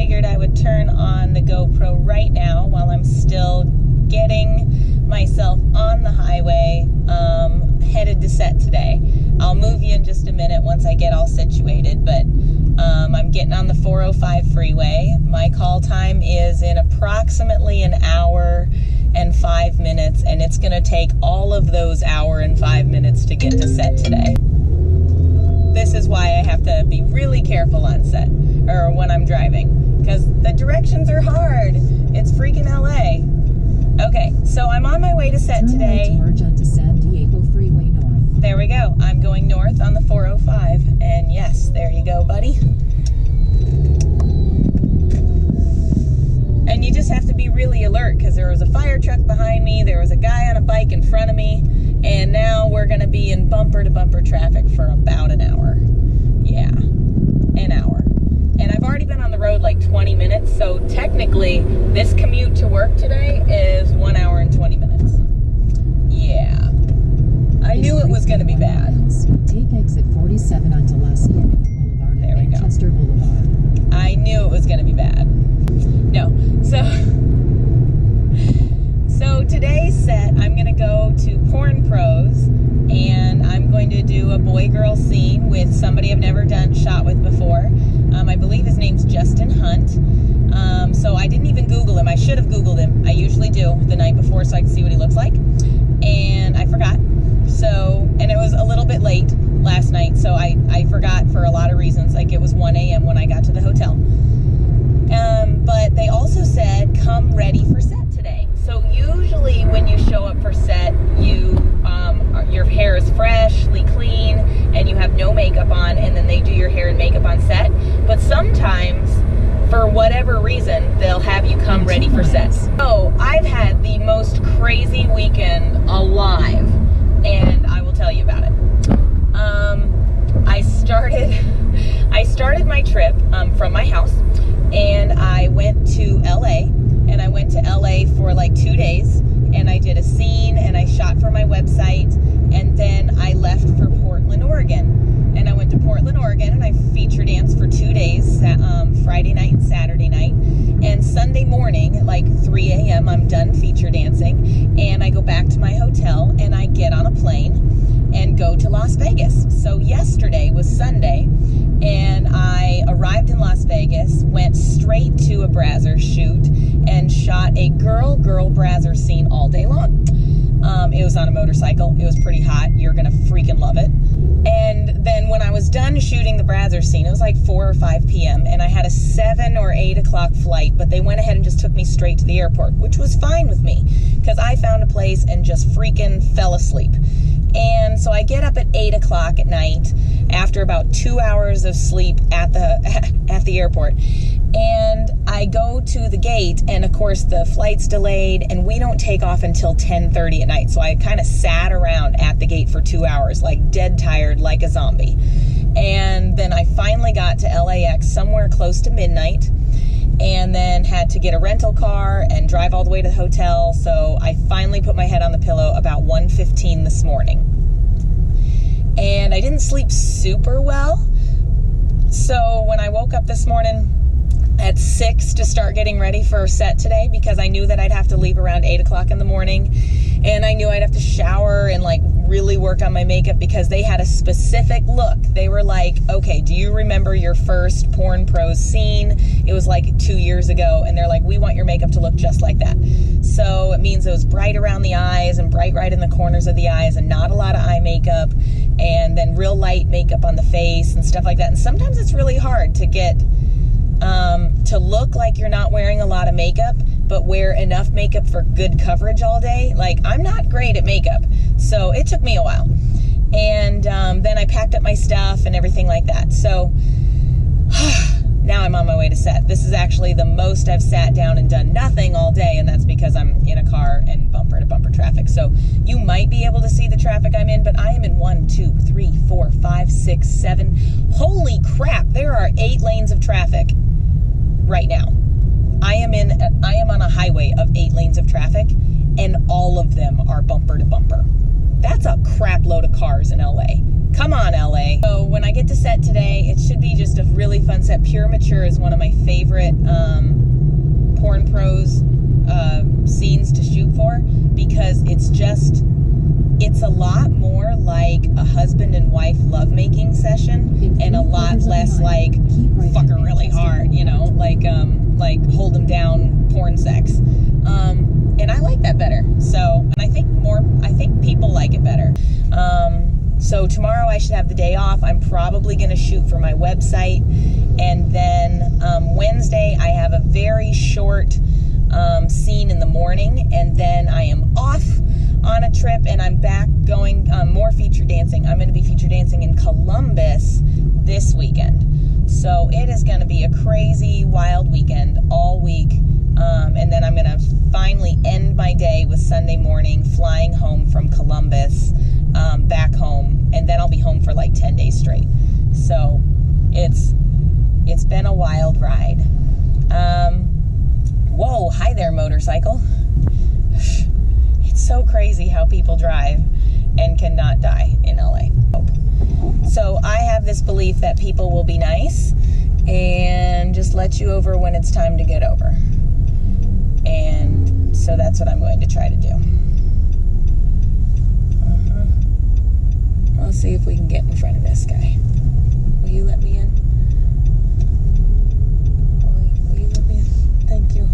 figured I would turn on the GoPro right now while I'm still getting myself on the highway, headed to set today. I'll move you in just a minute once I get all situated, but I'm getting on the 405 freeway. My call time is in approximately an hour and 5 minutes, and it's going to take all of those hour and 5 minutes to get to set today. This is why I have to be really careful on set, or when I'm driving, because the directions are hard. It's freaking LA. Okay, so I'm on my way to set today. Merge onto San Diego Freeway North. There we go. I'm going north on the 405, and yes, there you go, buddy. And you just have to be really alert, because there was a fire truck behind me, there was a guy on a bike in front of me, and now we're going to be in bumper-to-bumper traffic for about an hour. Yeah, an hour. And I've already been on the road like 20 minutes, so technically this commute to work today is 1 hour and 20 minutes. Yeah. I knew it was going to be bad. Take exit 47 onto La Cienega Boulevard There we and go. Manchester Boulevard. I knew it was going to be bad. No, so today's set, I'm going to go to Porn Pros, and I'm going to do a boy-girl scene with somebody I've never shot with before. I believe his name's Justin Hunt. So I didn't even Google him. I should have Googled him. I usually do the night before so I can see what he looks like. And I forgot. So, and it was a little bit late last night, so I forgot for a lot of reasons. Like, it was 1 a.m. when I got to the hotel. But they also said, come ready for set today. So usually when you show up for set, your hair is freshly clean and you have no makeup on, and then they do your hair and makeup on set. But sometimes, for whatever reason, they'll have you come ready for set. So I've had the most crazy weekend alive, and I will tell you about it. I started my trip from my house, and I went to LA, and I went to LA for like 2 days, and I did a scene, and I shot for my website, and then I left for Portland, Oregon. And I went to Portland, Oregon, and I feature danced for 2 days, Friday night and Saturday night. And Sunday morning at like 3 a.m., I'm done feature dancing, and I go back to my hotel, and I get on a plane and go to Las Vegas. So yesterday was Sunday, and I arrived in Las Vegas, went straight to a Brazzers shoot, and shot a girl Brazzers scene all day long. It was on a motorcycle. It was pretty hot. You're gonna freaking love it. And then when I was done shooting the Brazzers scene, it was like 4 or 5 p.m. and I had a 7 or 8 o'clock flight, but they went ahead and just took me straight to the airport, which was fine with me because I found a place and just freaking fell asleep. And so I get up at 8 o'clock at night after about 2 hours of sleep at the airport. And I go to the gate, and of course the flight's delayed, and we don't take off until 10:30 at night. So I kind of sat around at the gate for 2 hours, like dead tired, like a zombie. And then I finally got to LAX somewhere close to midnight, and then had to get a rental car and drive all the way to the hotel. So I finally put my head on the pillow about 1:15 this morning. And I didn't sleep super well. So when I woke up this morning at 6 to start getting ready for set today, because I knew that I'd have to leave around 8 o'clock in the morning, and I knew I'd have to shower and like really work on my makeup because they had a specific look. They were like, okay, do you remember your first Porn Pros scene? It was like 2 years ago, and they're like, we want your makeup to look just like that. So it means it was bright around the eyes and bright right in the corners of the eyes, and not a lot of eye makeup, and then real light makeup on the face and stuff like that. And sometimes it's really hard to get to look like you're not wearing a lot of makeup, but wear enough makeup for good coverage all day. Like, I'm not great at makeup, so it took me a while. And then I packed up my stuff and everything like that. So now I'm on my way to set. This is actually the most I've sat down and done nothing all day, and that's because I'm in a car and bumper to bumper traffic. So you might be able to see the traffic I'm in, but I am in 1, 2, 3, 4, 5, 6, 7. Holy crap, there are 8 lanes of traffic right now. I am on a highway of 8 lanes of traffic, and all of them are bumper to bumper. That's a crap load of cars in LA. Come on, LA. So when I get to set today, it should be just a really fun set. Pure Mature is one of my favorite porn pros scenes to shoot for, because it's a lot more like a husband and wife lovemaking session, and a lot less like fuck her really hard, you know, like hold them down porn sex. And I like that better. So, and I think people like it better. So tomorrow I should have the day off. I'm probably going to shoot for my website. And then Wednesday I have a very short scene in the morning. And then I am off on a trip, and I'm back going more feature dancing. I'm going to be feature dancing in Columbus this weekend. So it is going to be a crazy, wild weekend all week. And then I'm going to finally end my day with Sunday morning flying home from Columbus back home, and then I'll be home for like 10 days straight. So it's been a wild ride. Whoa, hi there, motorcycle. It's so crazy how people drive and cannot die in LA. So I have this belief that people will be nice and just let you over when it's time to get over. And so that's what I'm going to try to do. Let's see if we can get in front of this guy. Will you let me in? Will you let me in? Thank you.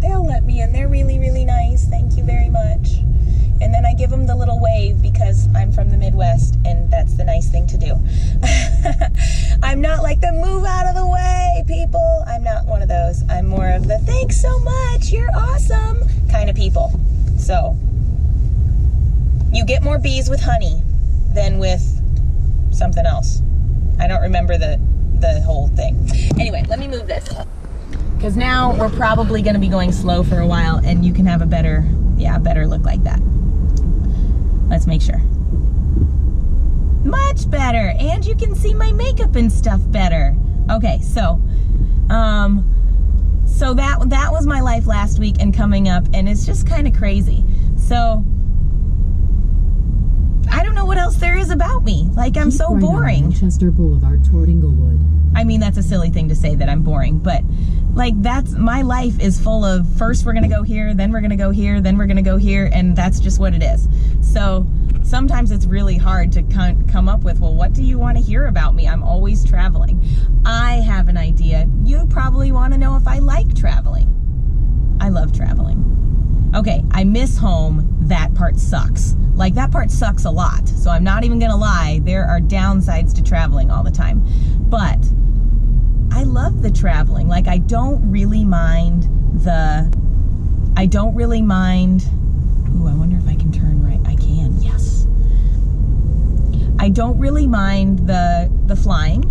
They'll let me in. They're really, really nice. Thank you very much. And then I give them the little wave because I'm from the Midwest, and that's the nice thing to do. I'm not like the move out of the way people. I'm not one of those. I'm more of the thanks so much, you're awesome kind of people. So you get more bees with honey than with something else. I don't remember the whole thing. Anyway, let me move this. Because now we're probably going to be going slow for a while, and you can have a better look like that. Let's make sure. Much better. And you can see my makeup and stuff better. Okay, so that was my life last week and coming up, and it's just kind of crazy. So I don't know what else there is about me. Like, I'm so boring. Manchester Boulevard toward Inglewood. I mean, that's a silly thing to say that I'm boring, but like, that's my life is full of first we're gonna go here, then we're gonna go here, then we're gonna go here, and that's just what it is. So sometimes it's really hard to come up with, well, what do you want to hear about me? I'm always traveling. I have an idea. You probably want to know if I like traveling. I love traveling. Okay, I miss home. That part sucks. Like, that part sucks a lot. So I'm not even gonna lie, there are downsides to traveling all the time. But I love the traveling. Like, I don't really mind. Ooh, I wonder if I can turn right. I can, yes. I don't really mind the flying.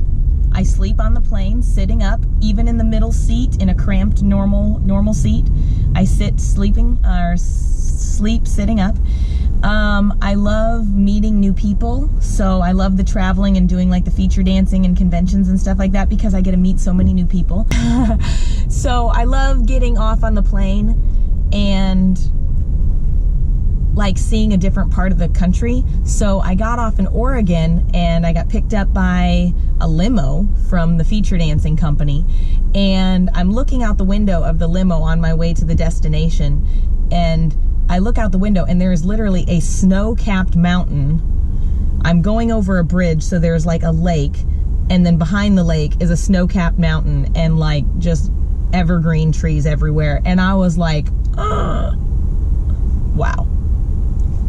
I sleep on the plane, sitting up, even in the middle seat, in a cramped normal seat. I sleep sitting up. I love meeting new people, so I love the traveling and doing like the feature dancing and conventions and stuff like that, because I get to meet so many new people. So I love getting off on the plane and like seeing a different part of the country. So I got off in Oregon, and I got picked up by a limo from the feature dancing company, and I'm looking out the window of the limo on my way to the destination, and I look out the window, and there is literally a snow-capped mountain. I'm going over a bridge, so there's like a lake, and then behind the lake is a snow-capped mountain, and like just evergreen trees everywhere. And I was like, wow.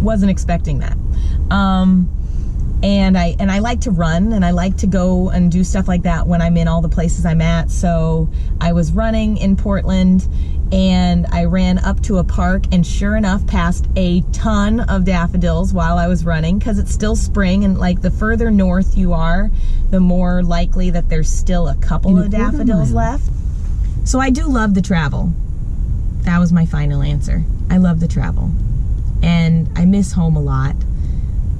Wasn't expecting that. And I like to run, and I like to go and do stuff like that when I'm in all the places I'm at. So I was running in Portland, and I ran up to a park, and sure enough passed a ton of daffodils while I was running, because it's still spring, and like the further north you are, the more likely that there's still a couple of daffodils left. So I do love the travel. That was my final answer. I love the travel, and I miss home a lot,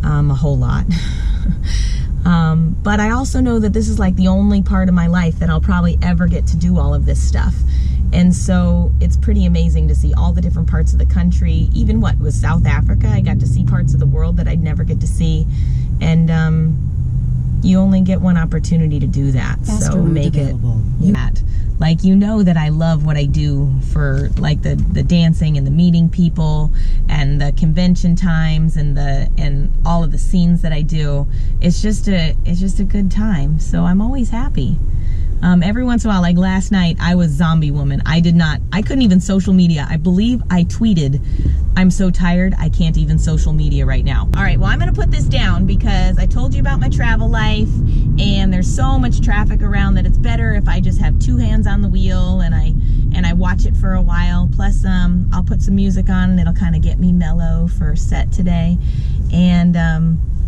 a whole lot. But I also know that this is like the only part of my life that I'll probably ever get to do all of this stuff. And so it's pretty amazing to see all the different parts of the country. Even what was South Africa, I got to see parts of the world that I'd never get to see. And you only get one opportunity to do that. Faster So route make available. that. Like, you know that I love what I do for like the dancing and the meeting people and the convention times and all of the scenes that I do. It's just a good time. So I'm always happy. Every once in a while, like last night, I was zombie woman. I couldn't even social media. I believe I tweeted, I'm so tired, I can't even social media right now. All right, well, I'm gonna put this down because I told you about my travel life, and there's so much traffic around that it's better if I just have two hands on the wheel and I watch it for a while. Plus, I'll put some music on and it'll kind of get me mellow for a set today. And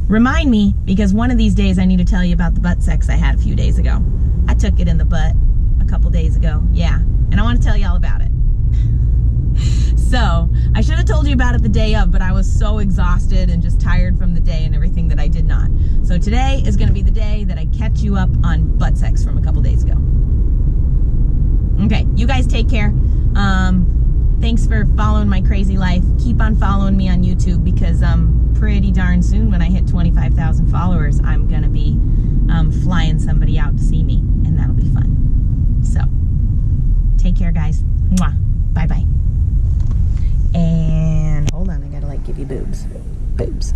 remind me, because one of these days I need to tell you about the butt sex I had a few days ago. I took it in the butt a couple days ago, yeah, and I want to tell you all about it. So, I should have told you about it the day of, but I was so exhausted and just tired from the day and everything that I did not. So today is going to be the day that I catch you up on butt sex from a couple days ago. Okay, you guys take care. Thanks for following my crazy life. Keep on following me on YouTube because pretty darn soon when I hit 25,000 followers, I'm going to be flying somebody out to see me, and that'll be fun. So, take care, guys. Mwah. Bye-bye. And hold on, I gotta like give you boobs. Boobs.